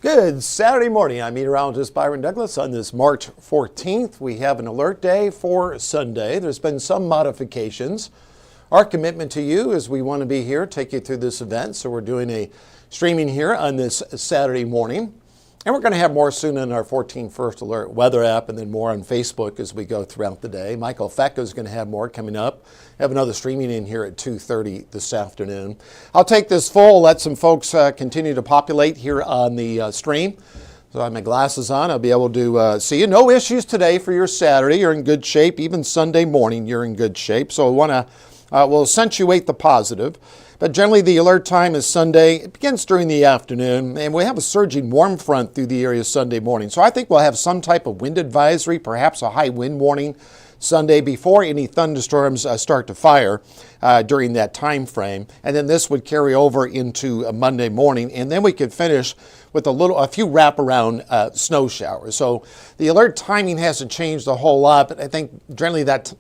Good Saturday morning. I'm meteorologist Byron Douglas. On this March 14th, we have an alert day for Sunday. There's been some modifications. Our commitment to you is we want to be here, take you through this event. So we're doing a streaming here on this Saturday morning. And we're going to have more soon in our 14 First Alert weather app and then more on Facebook as we go throughout the day. Michael Fecco is going to have more coming up. Have another streaming in here at 2:30 this afternoon. I'll take this full, let some folks continue to populate here on the stream. So I have my glasses on. I'll be able to see you. No issues today for your Saturday. You're in good shape. Even Sunday morning, you're in good shape. So we'll accentuate the positive. But generally, the alert time is Sunday. It begins during the afternoon, and we have a surging warm front through the area Sunday morning. So I think we'll have some type of wind advisory, perhaps a high wind warning Sunday before any thunderstorms start to fire during that time frame. And then this would carry over into Monday morning, and then we could finish with a few wraparound snow showers. So the alert timing hasn't changed a whole lot, but I think generally that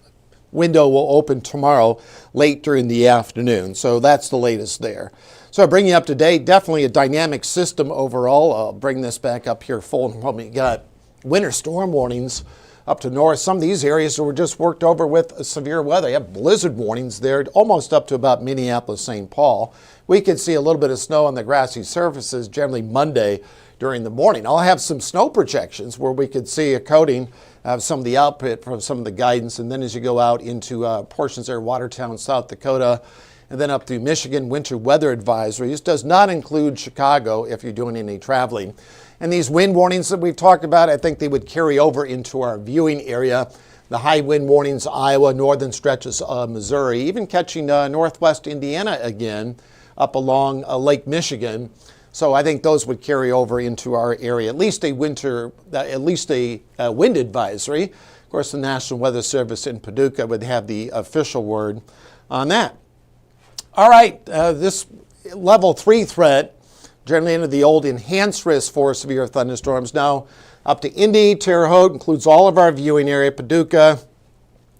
window will open tomorrow late during the afternoon. So that's the latest there. So I'll bring you up to date. Definitely a dynamic system overall. I'll bring this back up here full. We got winter storm warnings up to north. Some of these areas were just worked over with severe weather. You have blizzard warnings there almost up to about Minneapolis, St. Paul. We could see a little bit of snow on the grassy surfaces generally Monday during the morning. I'll have some snow projections where we could see a coating of some of the output from some of the guidance. And then as you go out into portions there, Watertown, South Dakota, and then up through Michigan, winter weather advisories. Does not include Chicago if you're doing any traveling. And these wind warnings that we've talked about, I think they would carry over into our viewing area. The high wind warnings, Iowa, northern stretches of Missouri, even catching northwest Indiana again up along Lake Michigan. So I think those would carry over into our area, at least a wind advisory. Of course, the National Weather Service in Paducah would have the official word on that. All right, this level 3 threat, generally into the old enhanced risk for severe thunderstorms, now up to Indy, Terre Haute, includes all of our viewing area, Paducah,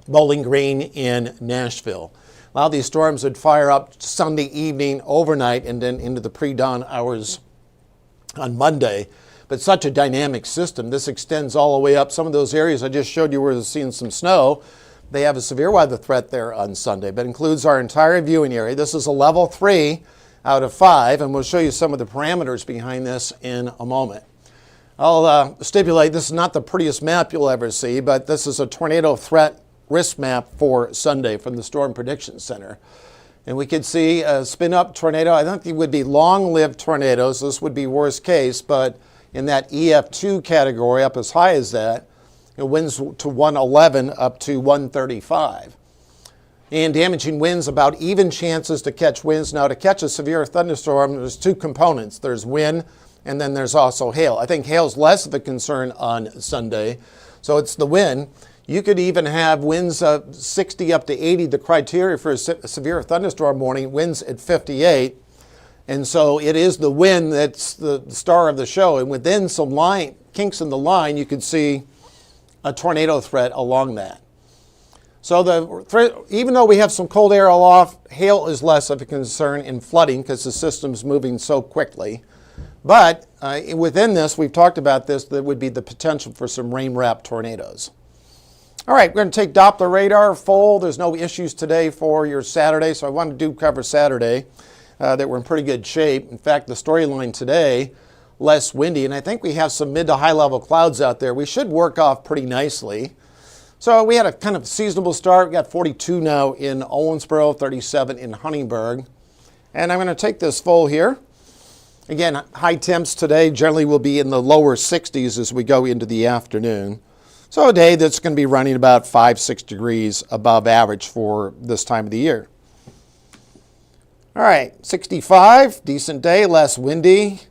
Bowling Green, and Nashville. A lot of these storms would fire up Sunday evening, overnight, and then into the pre-dawn hours on Monday. But such a dynamic system. This extends all the way up. Some of those areas I just showed you where they're seeing some snow. They have a severe weather threat there on Sunday, but includes our entire viewing area. This is a level 3 out of 5, and we'll show you some of the parameters behind this in a moment. I'll stipulate this is not the prettiest map you'll ever see, but this is a tornado threat risk map for Sunday from the Storm Prediction Center. And we could see a spin-up tornado. I don't think it would be long-lived tornadoes. This would be worst case, but in that EF2 category, up as high as that, it winds to 111 up to 135. And damaging winds, about even chances to catch winds. Now, to catch a severe thunderstorm, there's two components. There's wind, and then there's also hail. I think hail's less of a concern on Sunday, so it's the wind. You could even have winds 60 up to 80. The criteria for a severe thunderstorm warning, winds at 58. And so it is the wind that's the star of the show. And within some kinks in the line, you could see a tornado threat along that. So even though we have some cold air aloft, hail is less of a concern in flooding because the system's moving so quickly. But within this, we've talked about this, there would be the potential for some rain-wrapped tornadoes. All right, we're going to take Doppler radar full. There's no issues today for your Saturday, so I wanted to cover Saturday that we're in pretty good shape. In fact, the storyline today, less windy, and I think we have some mid to high level clouds out there. We should work off pretty nicely. So we had a kind of seasonable start. We got 42 now in Owensboro, 37 in Huntingburg. And I'm going to take this full here. Again, high temps today generally will be in the lower 60s as we go into the afternoon. So a day that's going to be running about 5-6 degrees above average for this time of the year. All right, 65, decent day, less windy.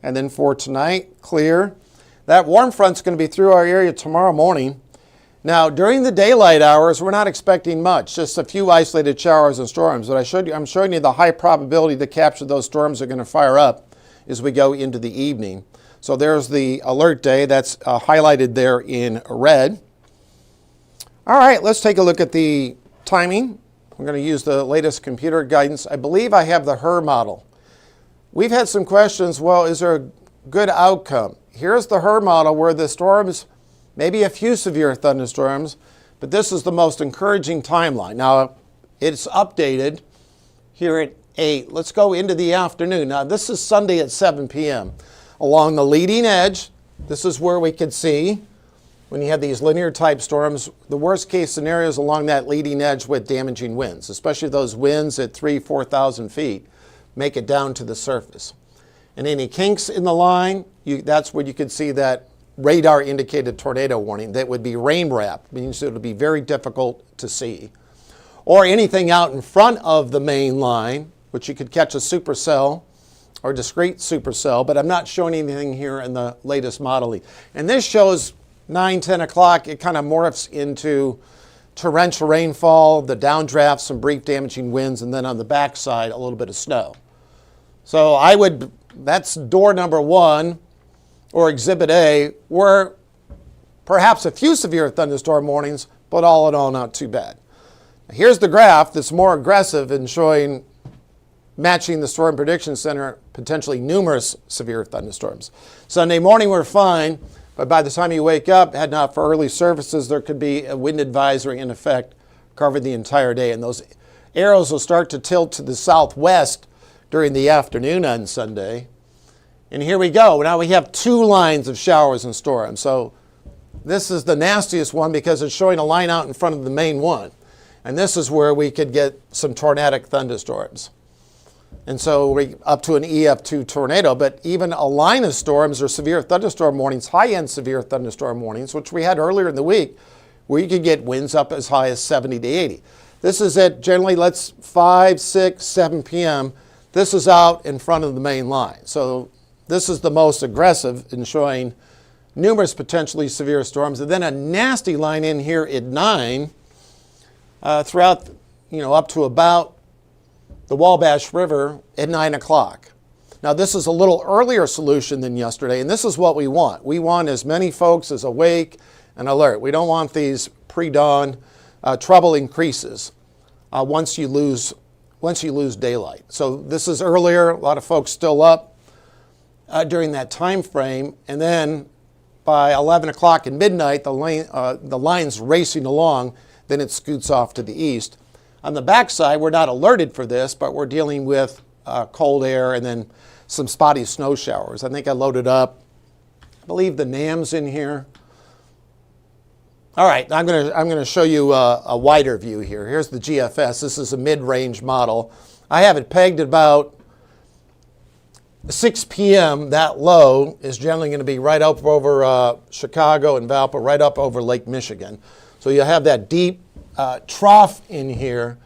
And then for tonight, clear. That warm front's going to be through our area tomorrow morning. Now, during the daylight hours, we're not expecting much, just a few isolated showers and storms. But I'm showing you the high probability to capture those storms are going to fire up as we go into the evening. So there's the alert day that's highlighted there in red. All right, let's take a look at the timing. We're going to use the latest computer guidance. I believe I have the HRRR model. We've had some questions. Well, is there a good outcome. Here's the HRRR model where the storms, maybe a few severe thunderstorms, but this is the most encouraging timeline. Now, it's updated here at 8. Let's go into the afternoon. Now, this is Sunday at 7 p.m. Along the leading edge, this is where we could see when you have these linear type storms, the worst case scenarios along that leading edge with damaging winds, especially those winds at 4,000 feet, make it down to the surface. And any kinks in the line, that's where you could see that radar indicated tornado warning that would be rain wrapped, means it would be very difficult to see. Or anything out in front of the main line, which you could catch a supercell or discrete supercell, but I'm not showing anything here in the latest modeling. And this shows 9, 10 o'clock, it kind of morphs into torrential rainfall, the downdrafts, some brief damaging winds, and then on the backside, a little bit of snow. So that's door number 1, or exhibit A, where perhaps a few severe thunderstorm warnings, but all in all, not too bad. Here's the graph that's more aggressive in showing, matching the Storm Prediction Center, potentially numerous severe thunderstorms. Sunday morning, we're fine. But by the time you wake up, had not for early services, there could be a wind advisory in effect covered the entire day. And those arrows will start to tilt to the southwest during the afternoon on Sunday. And here we go. Now we have 2 lines of showers and storms. So this is the nastiest one because it's showing a line out in front of the main one. And this is where we could get some tornadic thunderstorms. And so we're up to an EF2 tornado, but even a line of storms or severe thunderstorm warnings, high-end severe thunderstorm warnings, which we had earlier in the week, where you could get winds up as high as 70 to 80. This is at generally, 5, 6, 7 p.m. This is out in front of the main line. So this is the most aggressive in showing numerous potentially severe storms. And then a nasty line in here at 9 throughout, up to about the Wabash River at 9 o'clock. Now, this is a little earlier solution than yesterday, and this is what we want. We want as many folks as awake and alert. We don't want these pre-dawn trouble increases once you lose daylight. So this is earlier, a lot of folks still up during that time frame, and then by 11 o'clock and midnight, the line's racing along, then it scoots off to the east. On the backside, we're not alerted for this, but we're dealing with cold air and then some spotty snow showers. I think I loaded up, I believe the NAM's in here. All right, I'm going to show you a wider view here. Here's the GFS. This is a mid-range model. I have it pegged at about 6 p.m. That low is generally going to be right up over Chicago and Valpo, right up over Lake Michigan. So you have that deep trough in here,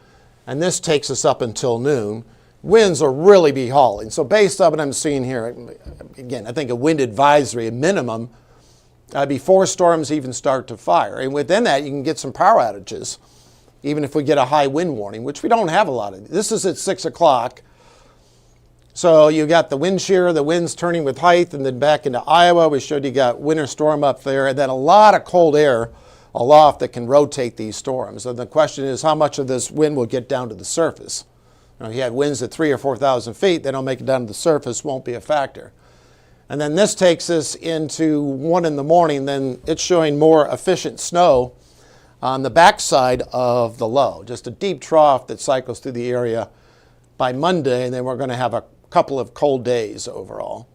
and this takes us up until noon. Winds will really be hauling. So based on what I'm seeing here, again, I think a wind advisory, a minimum, before storms even start to fire. And within that, you can get some power outages, even if we get a high wind warning, which we don't have a lot of. This is at 6 o'clock. So you got the wind shear, the winds turning with height, and then back into Iowa, we showed you got winter storm up there, and then a lot of cold air aloft that can rotate these storms. And the question is how much of this wind will get down to the surface. You have winds at 3,000 or 4,000 feet, they don't make it down to the surface, won't be a factor. And then this takes us into 1 in the morning, then it's showing more efficient snow on the backside of the low. Just a deep trough that cycles through the area by Monday, and then we're going to have a couple of cold days overall.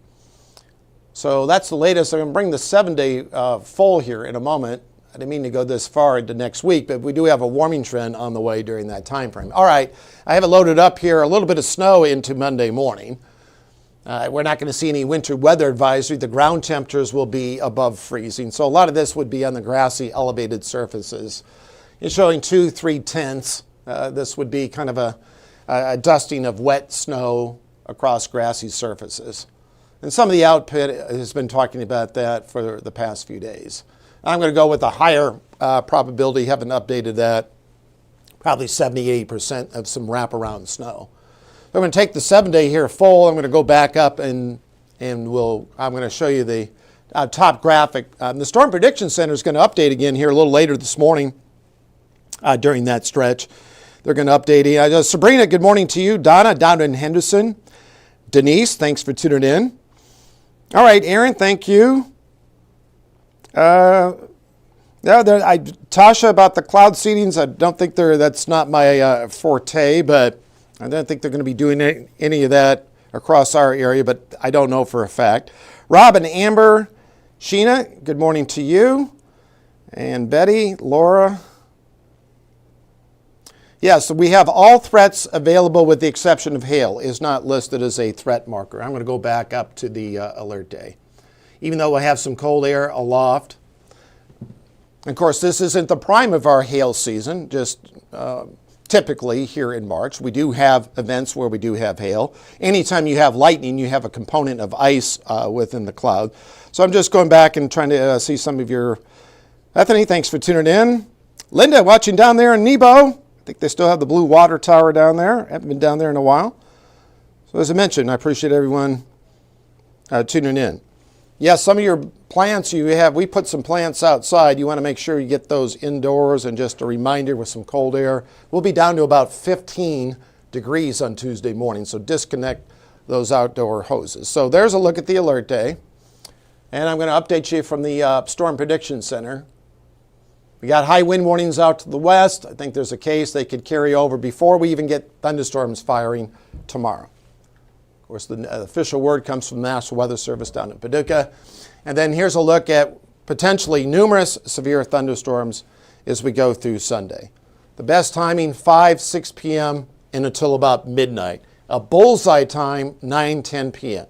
So that's the latest. I'm going to bring the 7-day full here in a moment. I didn't mean to go this far into next week, but we do have a warming trend on the way during that time frame. All right, I have it loaded up here, a little bit of snow into Monday morning. We're not going to see any winter weather advisory. The ground temperatures will be above freezing. So a lot of this would be on the grassy, elevated surfaces. It's showing 2-3 tenths. This would be kind of a dusting of wet snow across grassy surfaces. And some of the output has been talking about that for the past few days. I'm going to go with a higher probability, haven't updated that, probably 70-80% of some wraparound snow. I'm going to take the 7-day here full. I'm going to go back up and I'm going to show you the top graphic. The Storm Prediction Center is going to update again here a little later this morning during that stretch. They're going to update. Sabrina, good morning to you. Donna, down in Henderson. Denise, thanks for tuning in. All right, Aaron, thank you. Tasha, about the cloud seedings, I don't think that's not my forte, but I don't think they're going to be doing any of that across our area, but I don't know for a fact. Rob and Amber, Sheena, good morning to you. And Betty, Laura. Yeah, so we have all threats available with the exception of hail is not listed as a threat marker. I'm going to go back up to the alert day. Even though we have some cold air aloft. Of course, this isn't the prime of our hail season, just typically here in March. We do have events where we do have hail. Anytime you have lightning, you have a component of ice within the cloud. So I'm just going back and trying to see some of your... Bethany, thanks for tuning in. Linda, watching down there in Nebo. I think they still have the blue water tower down there. Haven't been down there in a while. So as I mentioned, I appreciate everyone tuning in. Yes, some of your plants we put some plants outside. You want to make sure you get those indoors, and just a reminder with some cold air. We'll be down to about 15 degrees on Tuesday morning, so disconnect those outdoor hoses. So there's a look at the alert day. And I'm going to update you from the Storm Prediction Center. We got high wind warnings out to the west. I think there's a case they could carry over before we even get thunderstorms firing tomorrow. Of course, the official word comes from the National Weather Service down in Paducah. And then here's a look at potentially numerous severe thunderstorms as we go through Sunday. The best timing, 6 p.m. and until about midnight. A bullseye time, 10 p.m.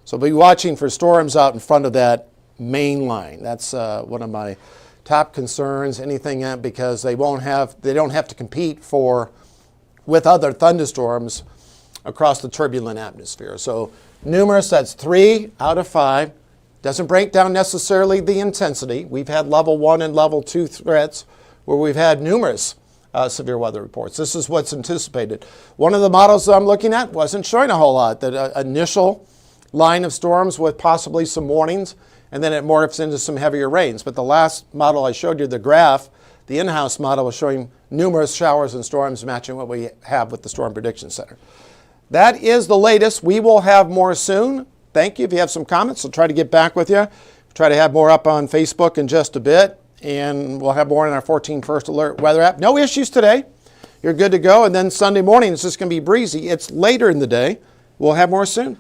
So be watching for storms out in front of that main line. That's one of my top concerns, anything because they don't have to compete with other thunderstorms across the turbulent atmosphere. So numerous, that's 3 out of 5. Doesn't break down necessarily the intensity. We've had level 1 and level 2 threats where we've had numerous severe weather reports. This is what's anticipated. One of the models that I'm looking at wasn't showing a whole lot. The initial line of storms with possibly some warnings, and then it morphs into some heavier rains. But the last model I showed you, the graph, the in-house model, was showing numerous showers and storms matching what we have with the Storm Prediction Center. That is the latest. We will have more soon. Thank you. If you have some comments, I'll try to get back with you. Try to have more up on Facebook in just a bit, and we'll have more in our 14 First Alert weather app. No issues today. You're good to go. And then Sunday morning, it's just going to be breezy. It's later in the day. We'll have more soon.